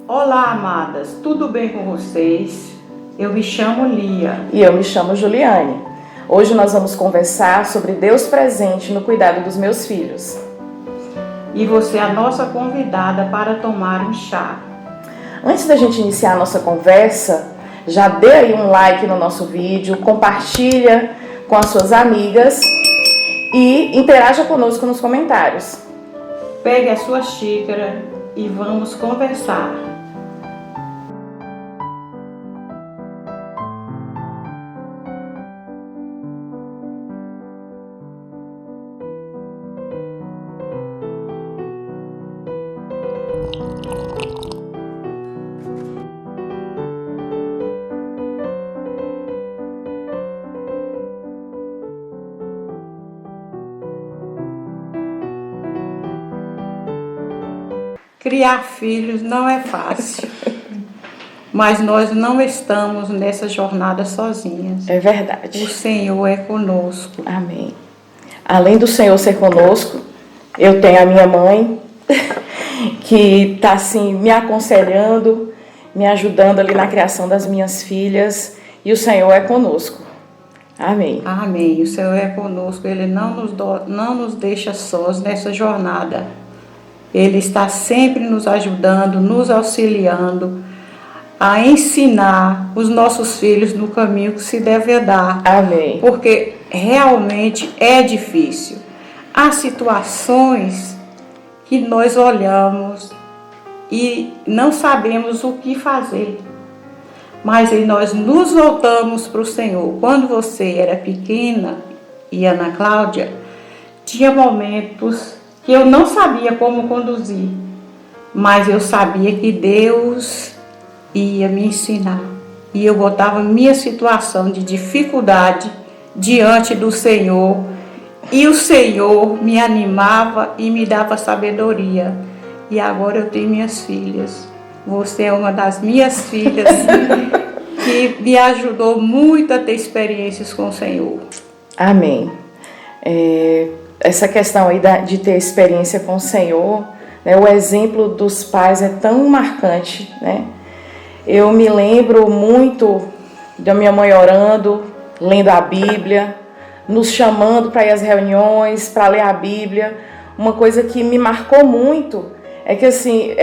Olá, amadas, tudo bem com vocês? Eu me chamo Lia. E eu me chamo Juliane. Hoje nós vamos conversar sobre Deus presente no cuidado dos meus filhos. E você é a nossa convidada para tomar um chá. Antes da gente iniciar a nossa conversa, já dê aí um like no nosso vídeo, compartilha com as suas amigas e interaja conosco nos comentários. Pegue a sua xícara e vamos conversar. Criar filhos não é fácil, mas nós não estamos nessa jornada sozinhas. É verdade. O Senhor é conosco. Amém. Além do Senhor ser conosco, eu tenho a minha mãe, que está assim, me aconselhando, me ajudando ali na criação das minhas filhas, e o Senhor é conosco. Amém. Amém. O Senhor é conosco, Ele não nos deixa sós nessa jornada. Ele está sempre nos ajudando, nos auxiliando a ensinar os nossos filhos no caminho que se deve andar. Amém. Porque realmente é difícil. Há situações que nós olhamos e não sabemos o que fazer. Mas aí nós nos voltamos para o Senhor. Quando você era pequena, e Ana Cláudia, tinha momentos que eu não sabia como conduzir, mas eu sabia que Deus ia me ensinar. E eu botava minha situação de dificuldade diante do Senhor, e o Senhor me animava e me dava sabedoria. E agora eu tenho minhas filhas. Você é uma das minhas filhas que me ajudou muito a ter experiências com o Senhor. Amém. Essa questão aí de ter experiência com o Senhor, né, o exemplo dos pais é tão marcante, né? Eu me lembro muito da minha mãe orando, lendo a Bíblia, nos chamando para ir às reuniões, para ler a Bíblia. Uma coisa que me marcou muito é que assim,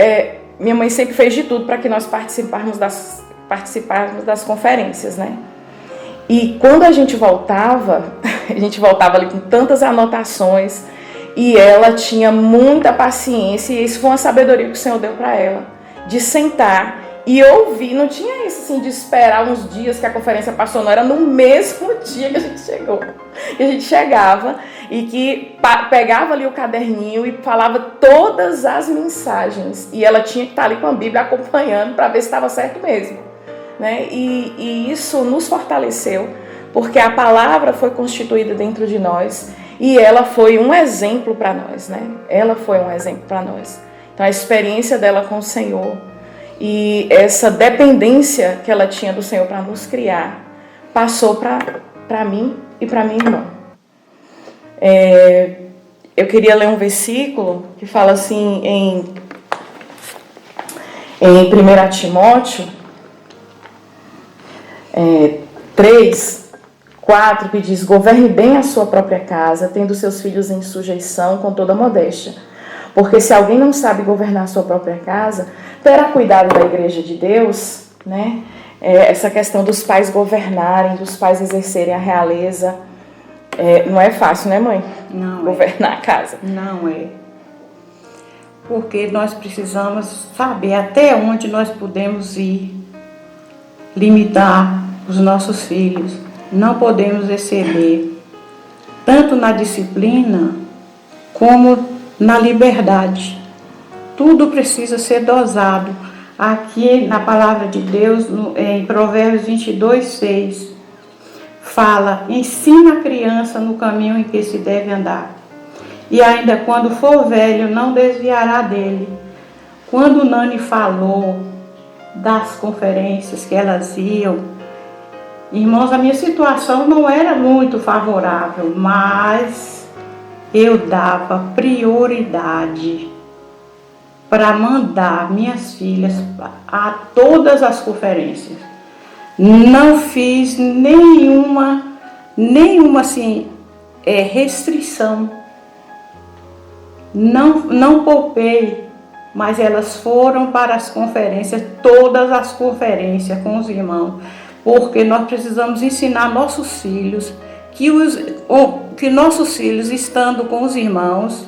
minha mãe sempre fez de tudo para que nós participáramos das conferências, né? E quando a gente voltava ali com tantas anotações, e ela tinha muita paciência, e isso foi uma sabedoria que o Senhor deu para ela, de sentar e ouvir. Não tinha isso assim de esperar uns dias que a conferência passou, não, era no mesmo dia que a gente chegou. E a gente chegava e que pegava ali o caderninho e falava todas as mensagens, e ela tinha que estar ali com a Bíblia acompanhando para ver se estava certo mesmo. Né? E isso nos fortaleceu, porque a palavra foi constituída dentro de nós e ela foi um exemplo para nós, né? Ela foi um exemplo para nós. Então a experiência dela com o Senhor e essa dependência que ela tinha do Senhor para nos criar passou para mim e para minha irmã. Eu queria ler um versículo que fala assim em 1 Timóteo 3, 4, que diz: governe bem a sua própria casa, tendo seus filhos em sujeição com toda modéstia. Porque se alguém não sabe governar a sua própria casa, terá cuidado da igreja de Deus, né? Essa questão dos pais governarem, dos pais exercerem a realeza, não é fácil, né, mãe? Não governar a casa. Não é. Porque nós precisamos saber até onde nós podemos ir, limitar os nossos filhos, não podemos exceder, tanto na disciplina como na liberdade. Tudo precisa ser dosado. Aqui na palavra de Deus, em Provérbios 22:6, fala: ensina a criança no caminho em que se deve andar, e ainda quando for velho não desviará dele. Quando Nani falou das conferências que elas iam, irmãos, a minha situação não era muito favorável, mas eu dava prioridade para mandar minhas filhas a todas as conferências. Não fiz nenhuma assim, restrição. Não poupei, mas elas foram para as conferências, todas as conferências com os irmãos, porque nós precisamos ensinar nossos filhos que nossos filhos, estando com os irmãos,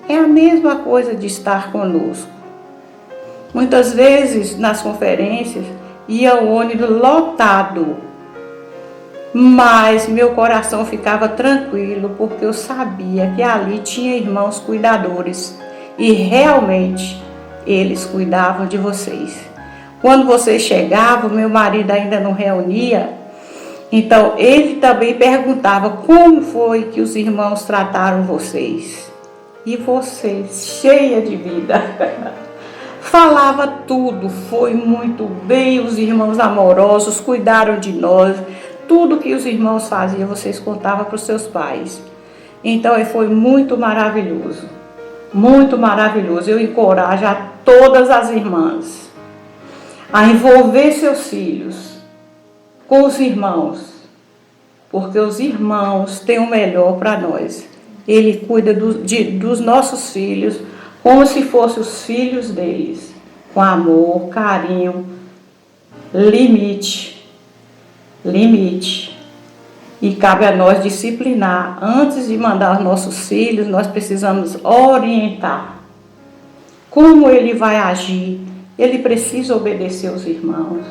é a mesma coisa de estar conosco. Muitas vezes, nas conferências, ia o ônibus lotado, mas meu coração ficava tranquilo, porque eu sabia que ali tinha irmãos cuidadores, e realmente eles cuidavam de vocês. Quando vocês chegavam, meu marido ainda não reunia, então ele também perguntava como foi que os irmãos trataram vocês. E você, cheia de vida, falava tudo, foi muito bem, os irmãos amorosos cuidaram de nós, tudo que os irmãos faziam, vocês contavam para os seus pais. Então foi muito maravilhoso, muito maravilhoso. Eu encorajo a todas as irmãs a envolver seus filhos com os irmãos, porque os irmãos têm o melhor para nós. Ele cuida dos nossos filhos como se fossem os filhos deles, com amor, carinho, limite. E cabe a nós disciplinar. Antes de mandar os nossos filhos, nós precisamos orientar como ele vai agir. Ele precisa obedecer os irmãos,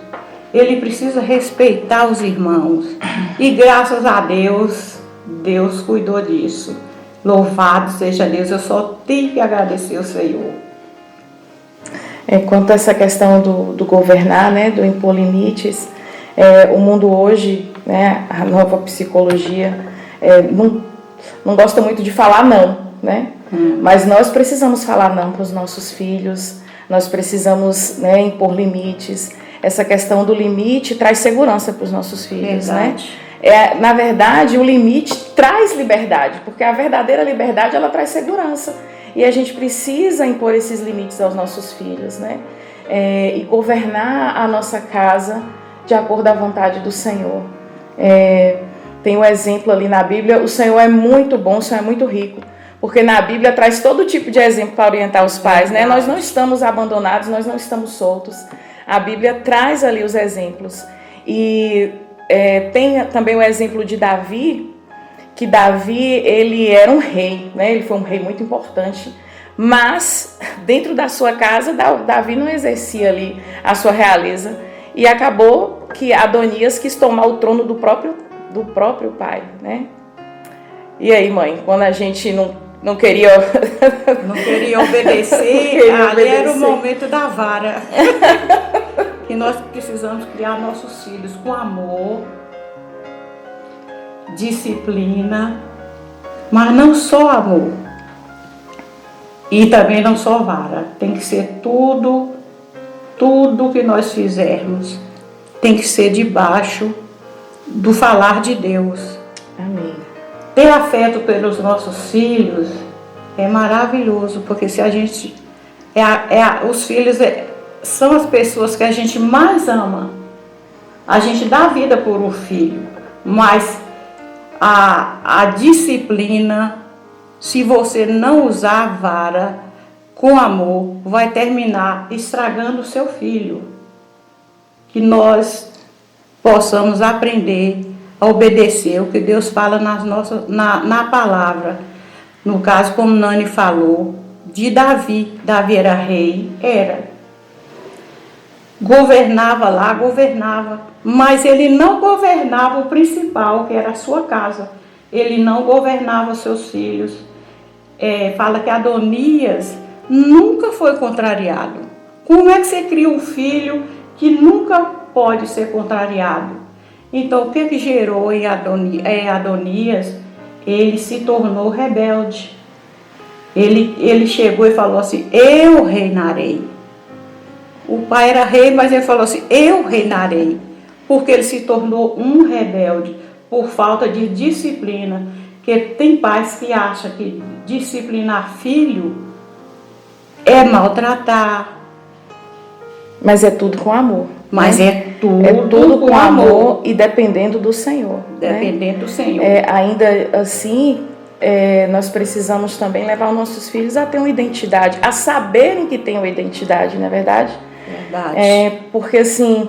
ele precisa respeitar os irmãos. E graças a Deus, Deus cuidou disso. Louvado seja Deus, eu só tenho que agradecer ao Senhor. Quanto a essa questão do governar, né, do impor limites, o mundo hoje, né, a nova psicologia, não gosta muito de falar não, né? Mas nós precisamos falar não para os nossos filhos, nós precisamos, né, impor limites. Essa questão do limite traz segurança para os nossos filhos, Verdade. né? Na verdade, o limite traz liberdade, porque a verdadeira liberdade, ela traz segurança. E a gente precisa impor esses limites aos nossos filhos, né? E governar a nossa casa de acordo à vontade do Senhor. Tem um exemplo ali na Bíblia, o Senhor é muito bom, o Senhor é muito rico, porque na Bíblia traz todo tipo de exemplo para orientar os pais, né? Nós não estamos abandonados, nós não estamos soltos. A Bíblia traz ali os exemplos. E tem também o exemplo de Davi, que Davi, ele era um rei, né? Ele foi um rei muito importante, mas dentro da sua casa, Davi não exercia ali a sua realeza, e acabou que Adonias quis tomar o trono do próprio pai, né? E aí, mãe, quando a gente não queria obedecer, ali era o momento da vara. Que nós precisamos criar nossos filhos com amor, disciplina, mas não só amor. E também não só vara. Tem que ser tudo que nós fizermos tem que ser debaixo do falar de Deus. Amém. Ter afeto pelos nossos filhos é maravilhoso, porque se a gente os filhos são as pessoas que a gente mais ama. A gente dá vida por um filho, mas a disciplina, se você não usar a vara com amor, vai terminar estragando o seu filho. Que nós possamos aprender a obedecer o que Deus fala na palavra. No caso, como Nani falou, de Davi. Davi era rei, governava, mas ele não governava o principal, que era a sua casa. Ele não governava os seus filhos. Fala que Adonias nunca foi contrariado. Como é que você cria um filho que nunca pode ser contrariado? Então, o que gerou em Adonias? Ele se tornou rebelde. Ele chegou e falou assim: eu reinarei. O pai era rei, mas ele falou assim: eu reinarei. Porque ele se tornou um rebelde por falta de disciplina. Porque tem pais que acham que disciplinar filho é maltratar. Mas é tudo com amor. Mas né? é tudo, É tudo com amor e dependendo do Senhor. Dependendo do Senhor. Ainda assim, nós precisamos também levar os nossos filhos a ter uma identidade, a saberem que têm uma identidade, não é verdade? Verdade. Porque assim,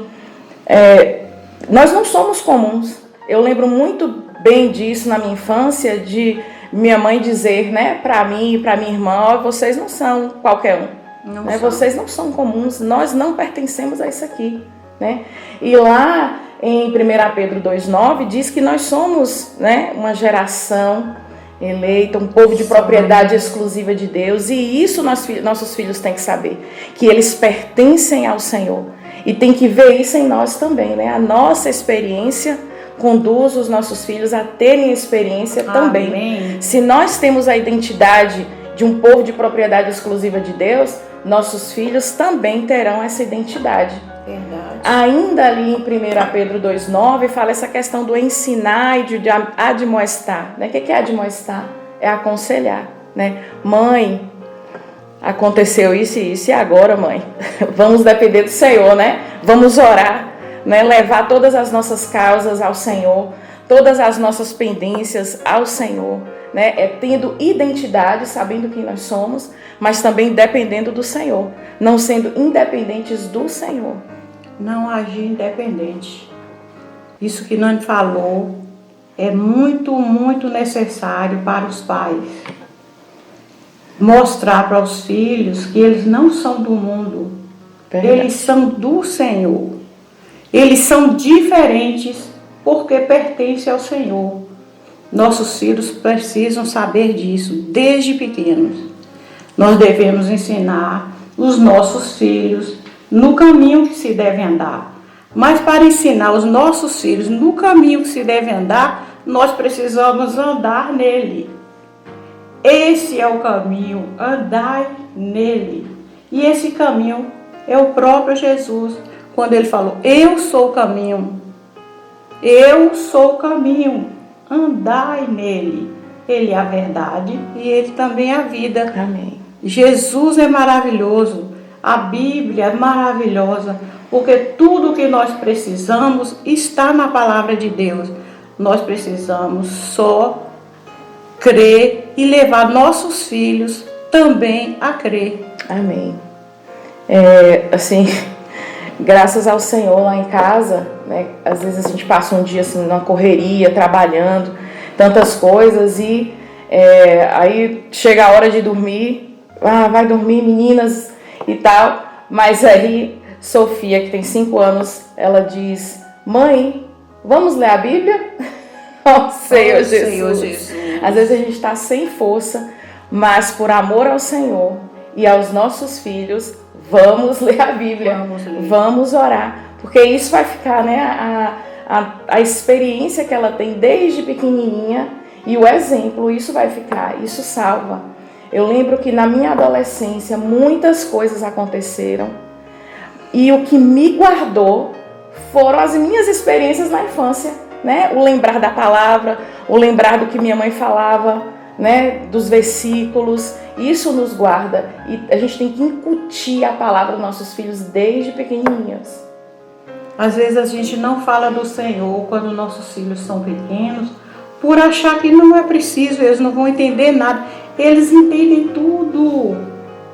nós não somos comuns. Eu lembro muito bem disso na minha infância, de minha mãe dizer, né, para mim e para minha irmã: vocês não são qualquer um. Vocês não são comuns, nós não pertencemos a isso aqui, né? E lá em 1 Pedro 2,9 diz que nós somos, né, uma geração eleita, um povo de propriedade exclusiva de Deus, e isso nossos filhos têm que saber, que eles pertencem ao Senhor, e tem que ver isso em nós também, né? A nossa experiência conduz os nossos filhos a terem experiência também. Amém. Se nós temos a identidade de um povo de propriedade exclusiva de Deus, nossos filhos também terão essa identidade. Verdade. Ainda ali em 1 Pedro 2,9 fala essa questão do ensinar e de admoestar. Né? O que é admoestar? É aconselhar. Né? Mãe, aconteceu isso e isso, e agora, mãe? Vamos depender do Senhor, né? Vamos orar, né? Levar todas as nossas causas ao Senhor, todas as nossas pendências ao Senhor. Né? Tendo identidade, sabendo quem nós somos, mas também dependendo do Senhor, não sendo independentes do Senhor. Não agir independente. Isso que Nani falou é muito, muito necessário para os pais. Mostrar para os filhos que eles não são do mundo, eles são do Senhor. Eles são diferentes porque pertencem ao Senhor. Nossos filhos precisam saber disso desde pequenos. Nós devemos ensinar os nossos filhos no caminho que se deve andar. Mas para ensinar os nossos filhos no caminho que se deve andar, nós precisamos andar nele. Esse é o caminho, andai nele. E esse caminho é o próprio Jesus, quando ele falou: eu sou o caminho, eu sou o caminho. Andai nele. Ele é a verdade e ele também é a vida. Amém. Jesus é maravilhoso. A Bíblia é maravilhosa, porque tudo que nós precisamos está na palavra de Deus. Nós precisamos só crer e levar nossos filhos também a crer. Amém. Assim, graças ao Senhor lá em casa, né, às vezes a gente passa um dia assim numa correria, trabalhando, tantas coisas, e aí chega a hora de dormir, vai dormir meninas e tal, mas aí Sofia, que tem 5 anos, ela diz: mãe, vamos ler a Bíblia? Oh, Senhor Jesus. Às vezes a gente está sem força, mas por amor ao Senhor e aos nossos filhos, vamos ler a Bíblia, vamos orar, porque isso vai ficar, né, a experiência que ela tem desde pequenininha e o exemplo, isso vai ficar, isso salva. Eu lembro que na minha adolescência muitas coisas aconteceram e o que me guardou foram as minhas experiências na infância, né? O lembrar da palavra, o lembrar do que minha mãe falava, né? Dos versículos, isso nos guarda e a gente tem que incutir a palavra dos nossos filhos desde pequenininhos. Às vezes a gente não fala do Senhor quando nossos filhos são pequenos, por achar que não é preciso, eles não vão entender nada. Eles entendem tudo,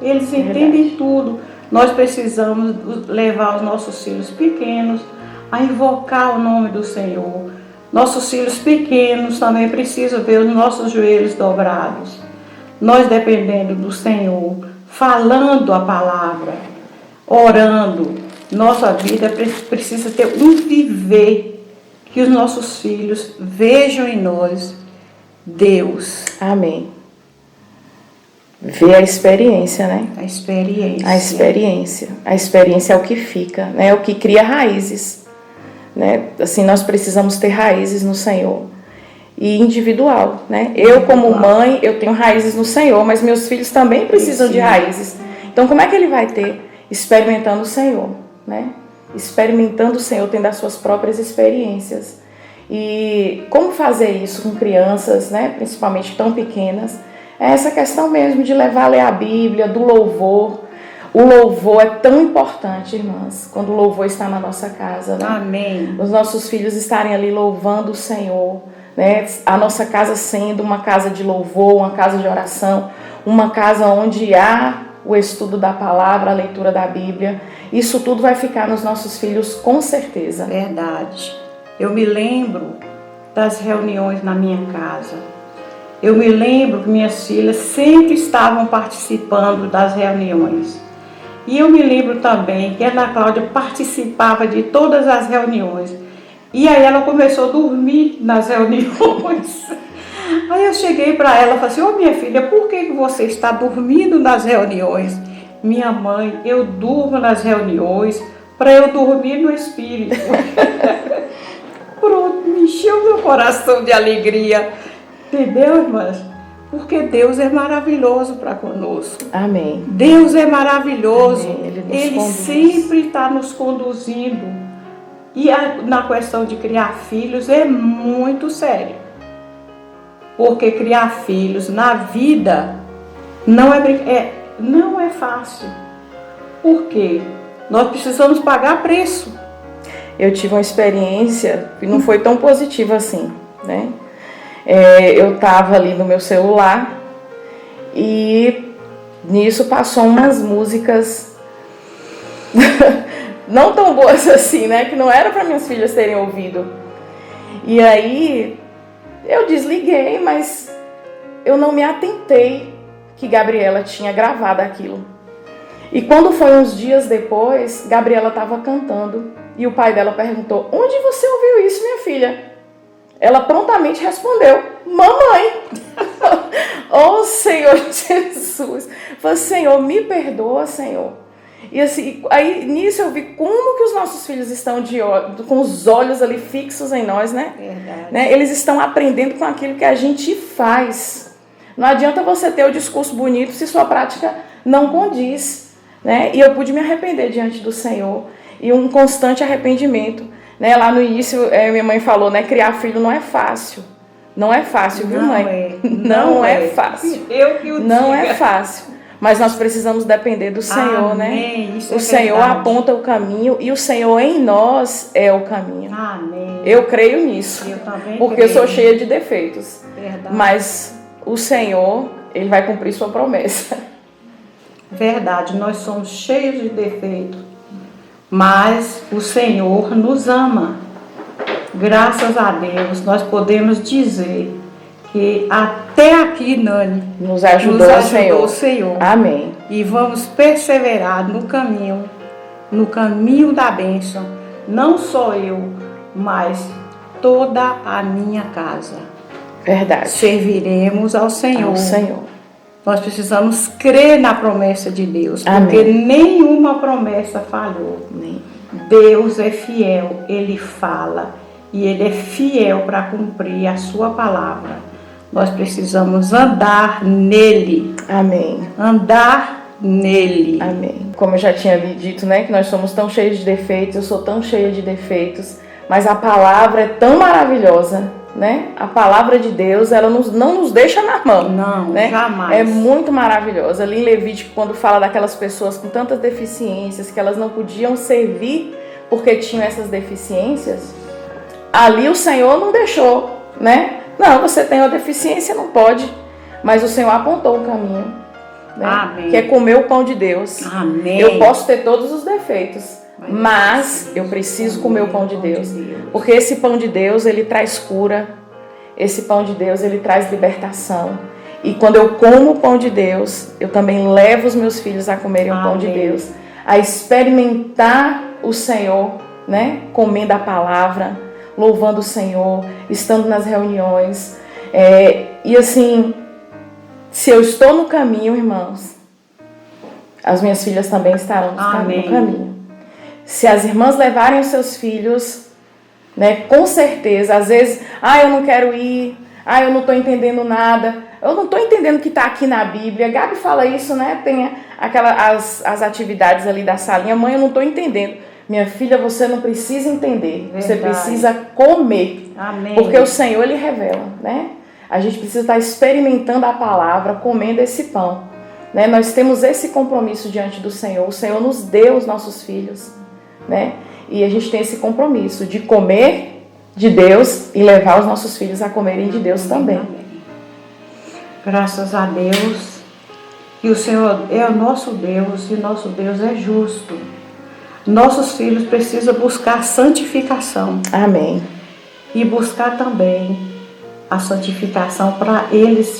eles entendem tudo. Nós precisamos levar os nossos filhos pequenos a invocar o nome do Senhor. Nossos filhos pequenos também precisam ver os nossos joelhos dobrados. Nós dependendo do Senhor, falando a palavra, orando. Nossa vida precisa ter um viver, que os nossos filhos vejam em nós Deus. Amém. Ver a experiência, né? A experiência. A experiência. A experiência é o que fica, né? É o que cria raízes, né? Assim, nós precisamos ter raízes no Senhor. E individual, né? Eu, como mãe, eu tenho raízes no Senhor, mas meus filhos também precisam de raízes. Então, como é que ele vai ter? Experimentando o Senhor, né? Experimentando o Senhor, tendo as suas próprias experiências. E como fazer isso com crianças, né? Principalmente tão pequenas? É essa questão mesmo de levar a ler a Bíblia, do louvor. O louvor é tão importante, irmãs, quando o louvor está na nossa casa, né? Amém. Os nossos filhos estarem ali louvando o Senhor, né? A nossa casa sendo uma casa de louvor, uma casa de oração, uma casa onde há o estudo da palavra, a leitura da Bíblia. Isso tudo vai ficar nos nossos filhos com certeza. Verdade. Eu me lembro das reuniões na minha casa. Eu me lembro que minhas filhas sempre estavam participando das reuniões. E eu me lembro também que a Ana Cláudia participava de todas as reuniões. E aí ela começou a dormir nas reuniões. Aí eu cheguei para ela e falei assim, ô minha filha, por que você está dormindo nas reuniões? Minha mãe, eu durmo nas reuniões para eu dormir no Espírito. Pronto, me encheu meu coração de alegria. Entendeu, irmãs? Porque Deus é maravilhoso para conosco. Amém. Deus é maravilhoso. Amém. Ele sempre está nos conduzindo. E na questão de criar filhos é muito sério. Porque criar filhos na vida não é fácil. Por quê? Nós precisamos pagar preço. Eu tive uma experiência que não foi tão positiva assim, né? Eu estava ali no meu celular e nisso passou umas músicas não tão boas assim, né? Que não era para minhas filhas terem ouvido. E aí eu desliguei, mas eu não me atentei que Gabriela tinha gravado aquilo. E quando foi uns dias depois, Gabriela estava cantando e o pai dela perguntou: onde você ouviu isso, minha filha? Ela prontamente respondeu: mamãe. Oh, Senhor Jesus. Falei: Senhor, me perdoa, Senhor. E assim, aí nisso eu vi como que os nossos filhos estão com os olhos ali fixos em nós, né? Verdade. Eles estão aprendendo com aquilo que a gente faz. Não adianta você ter o discurso bonito se sua prática não condiz, né? E eu pude me arrepender diante do Senhor. E um constante arrependimento. Né? Lá no início, minha mãe falou, né? Criar filho não é fácil. Não é fácil, viu, mãe? Não é fácil. Eu que o não diga. É fácil. Mas nós precisamos depender do Senhor, Amém. né? Isso o Senhor verdade. aponta o caminho e o Senhor em nós é o caminho. Amém. Eu creio nisso. Eu também porque creio. eu sou cheia de defeitos. Verdade. Mas o Senhor, Ele vai cumprir sua promessa. Verdade, nós somos cheios de defeitos. Mas o Senhor nos ama. Graças a Deus, nós podemos dizer que até aqui, Nani, nos ajudou o Senhor. Amém. E vamos perseverar no caminho da bênção. Não só eu, mas toda a minha casa. Verdade. Serviremos ao Senhor. Ao Senhor. Nós precisamos crer na promessa de Deus, Amém. porque nenhuma promessa falhou. Deus é fiel, Ele fala e Ele é fiel para cumprir a sua palavra. Nós precisamos andar nele. Amém. Andar nele. Amém. Como eu já tinha dito, né, que nós somos tão cheios de defeitos, eu sou tão cheia de defeitos, mas a palavra é tão maravilhosa, né? A palavra de Deus, ela não nos deixa na mão. Não, né? jamais. É muito maravilhosa. Ali em Levítico, quando fala daquelas pessoas com tantas deficiências, que elas não podiam servir porque tinham essas deficiências, ali o Senhor não deixou, né? Não, você tem uma deficiência, não pode. Mas o Senhor apontou o caminho, né? Amém. Que é comer o pão de Deus. Amém. Eu posso ter todos os defeitos, mas eu preciso comer o pão de Deus. Porque esse pão de Deus, ele traz cura. Esse pão de Deus, ele traz libertação. E quando eu como o pão de Deus, eu também levo os meus filhos a comerem o pão de Deus. A experimentar o Senhor, né? Comendo a palavra, louvando o Senhor, estando nas reuniões. E assim, se eu estou no caminho, irmãos, as minhas filhas também estarão no caminho. Se as irmãs levarem os seus filhos, né, com certeza, às vezes, eu não quero ir, eu não estou entendendo nada, eu não estou entendendo o que está aqui na Bíblia. Gabi fala isso, né? Tem as atividades ali da salinha. Mãe, eu não estou entendendo. Minha filha, você não precisa entender, você precisa comer. Amém. Porque o Senhor, Ele revela, né? A gente precisa estar experimentando a palavra, comendo esse pão, né? Nós temos esse compromisso diante do Senhor. O Senhor nos deu os nossos filhos, né? E a gente tem esse compromisso de comer de Deus e levar os nossos filhos a comerem de Deus também. Graças a Deus, que o Senhor é o nosso Deus e nosso Deus é justo. Nossos filhos precisam buscar santificação. Amém. E buscar também a santificação para eles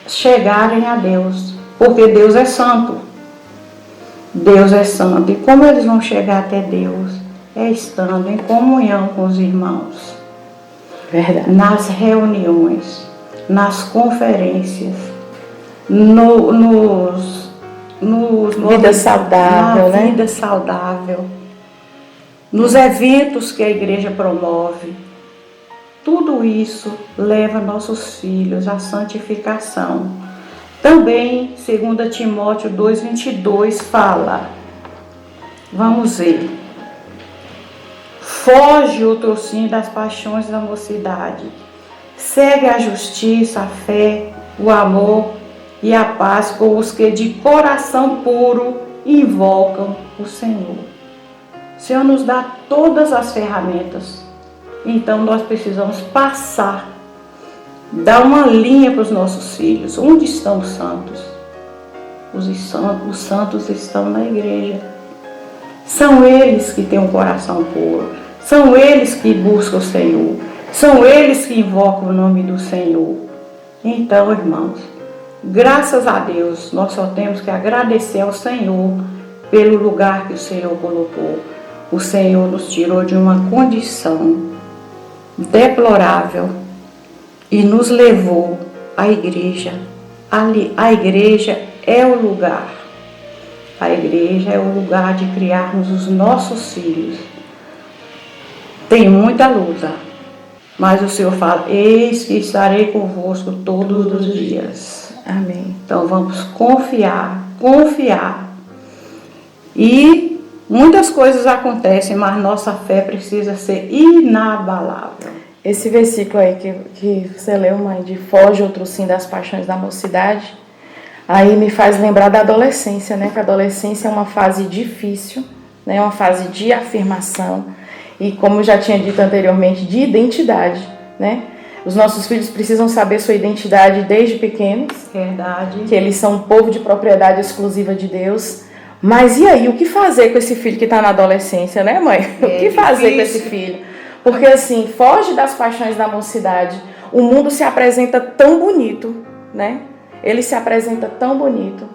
chegarem a Deus. Porque Deus é santo. Deus é santo. E como eles vão chegar até Deus? É estando em comunhão com os irmãos. Verdade. Nas reuniões, nas conferências, vida saudável, na né? vida saudável, nos eventos que a igreja promove. Tudo isso leva nossos filhos à santificação. Também, 2 Timóteo 2,22 fala, vamos ver, foge o trocinho das paixões da mocidade, segue a justiça, a fé, o amor e a paz com os que de coração puro invocam o Senhor. O Senhor nos dá todas as ferramentas, então nós precisamos passar, dar uma linha para os nossos filhos. Onde estão os santos? Os santos estão na igreja. São eles que têm um coração puro, são eles que buscam o Senhor, são eles que invocam o nome do Senhor. Então, irmãos, graças a Deus, nós só temos que agradecer ao Senhor pelo lugar que o Senhor colocou. O Senhor nos tirou de uma condição deplorável e nos levou à igreja. A igreja é o lugar. A igreja é o lugar de criarmos os nossos filhos. Tem muita luta, mas o Senhor fala, eis que estarei convosco todos os dias. Amém. Então vamos confiar. E muitas coisas acontecem, mas nossa fé precisa ser inabalável. Esse versículo aí que você leu, mãe, de foge outro sim das paixões da mocidade, aí me faz lembrar da adolescência, né? Que a adolescência é uma fase difícil, né? Uma fase de afirmação e, como eu já tinha dito anteriormente, de identidade, né? Os nossos filhos precisam saber sua identidade desde pequenos. Verdade. Que eles são um povo de propriedade exclusiva de Deus. Mas e aí, o que fazer com esse filho que está na adolescência, né, mãe? O que fazer com esse filho? Porque assim, foge das paixões da mocidade. O mundo se apresenta tão bonito, né? Ele se apresenta tão bonito.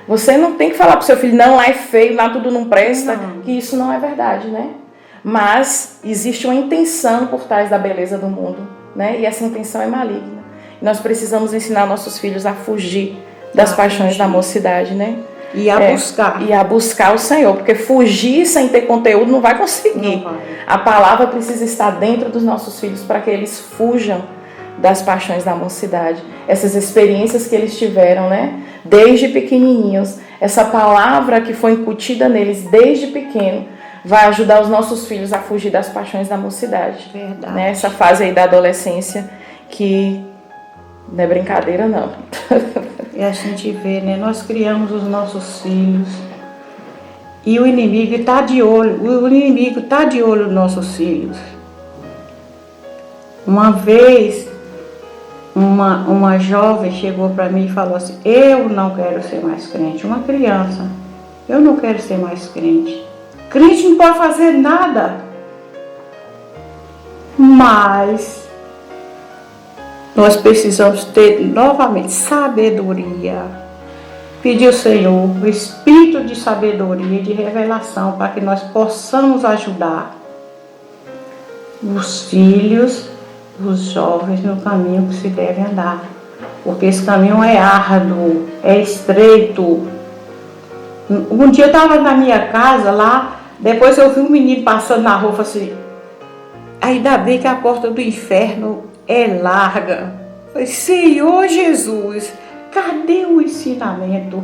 Você não tem que falar pro seu filho, não, lá é feio, lá tudo não presta, que isso não é verdade, né? Mas existe uma intenção por trás da beleza do mundo, né? E essa intenção é maligna. E nós precisamos ensinar nossos filhos a fugir das paixões da mocidade, né? E a buscar. E a buscar o Senhor, porque fugir sem ter conteúdo não vai conseguir. Não vai. A palavra precisa estar dentro dos nossos filhos para que eles fujam das paixões da mocidade. Essas experiências que eles tiveram, né? Desde pequenininhos. Essa palavra que foi incutida neles desde pequeno vai ajudar os nossos filhos a fugir das paixões da mocidade. Verdade. Né? Essa fase aí da adolescência que não é brincadeira, não. E a gente vê, né? Nós criamos os nossos filhos e o inimigo está de olho. O inimigo está de olho nos nossos filhos. Uma vez, uma jovem chegou para mim e falou assim, eu não quero ser mais crente. Uma criança, eu não quero ser mais crente. Crente não pode fazer nada. Mas nós precisamos ter novamente sabedoria. Pedir ao Senhor o espírito de sabedoria e de revelação para que nós possamos ajudar os filhos, os jovens no caminho que se deve andar. Porque esse caminho é árduo, é estreito. Um dia eu estava na minha casa lá, depois eu vi um menino passando na rua e falei assim, ainda bem que a porta do inferno é larga. Eu falei, Senhor Jesus, cadê o ensinamento?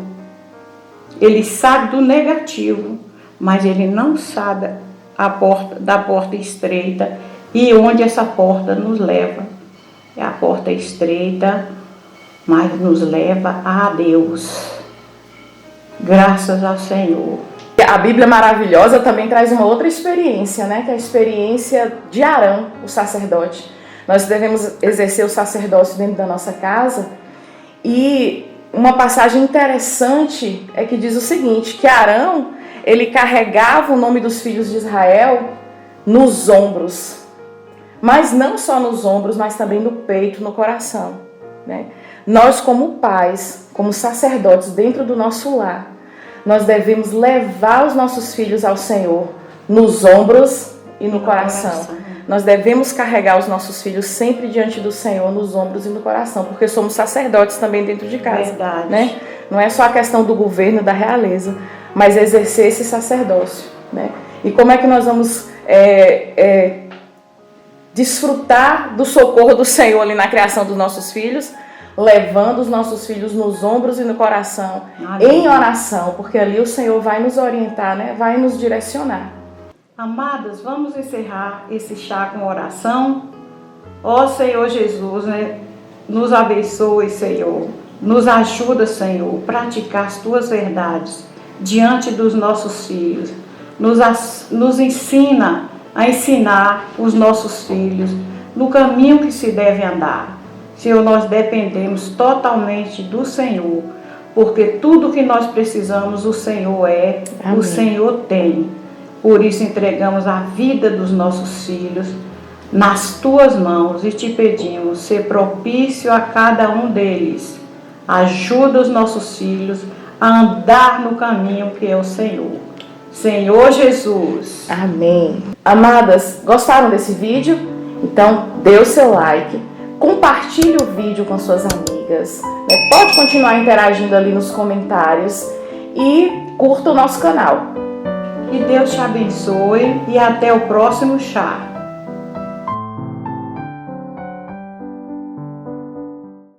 Ele sabe do negativo, mas ele não sabe da porta estreita e onde essa porta nos leva. A porta é estreita, mas nos leva a Deus. Graças ao Senhor. A Bíblia maravilhosa também traz uma outra experiência, né? Que é a experiência de Arão, o sacerdote. Nós devemos exercer o sacerdócio dentro da nossa casa. E uma passagem interessante é que diz o seguinte, que Arão, ele carregava o nome dos filhos de Israel nos ombros. Mas não só nos ombros, mas também no peito, no coração, né? Nós, como pais, como sacerdotes dentro do nosso lar, nós devemos levar os nossos filhos ao Senhor nos ombros e no coração. Nós devemos carregar os nossos filhos sempre diante do Senhor, nos ombros e no coração, porque somos sacerdotes também dentro de casa. Verdade. Né? Não é só a questão do governo, da realeza, mas exercer esse sacerdócio. Né? E como é que nós vamos desfrutar do socorro do Senhor ali na criação dos nossos filhos? Levando os nossos filhos nos ombros e no coração, em oração, porque ali o Senhor vai nos orientar, né? Vai nos direcionar. Amadas, vamos encerrar esse chá com oração. Ó Senhor Jesus, né? Nos abençoe, Senhor. Nos ajuda, Senhor, a praticar as Tuas verdades diante dos nossos filhos. Nos ensina a ensinar os nossos filhos no caminho que se deve andar. Senhor, nós dependemos totalmente do Senhor, porque tudo que nós precisamos, o Senhor é, Amém. O Senhor tem. Por isso entregamos a vida dos nossos filhos nas Tuas mãos e te pedimos, ser propício a cada um deles. Ajuda os nossos filhos a andar no caminho que é o Senhor. Senhor Jesus. Amém. Amadas, gostaram desse vídeo? Então, dê o seu like. Compartilhe o vídeo com suas amigas, né? Pode continuar interagindo ali nos comentários e curta o nosso canal. Que Deus te abençoe e até o próximo chá.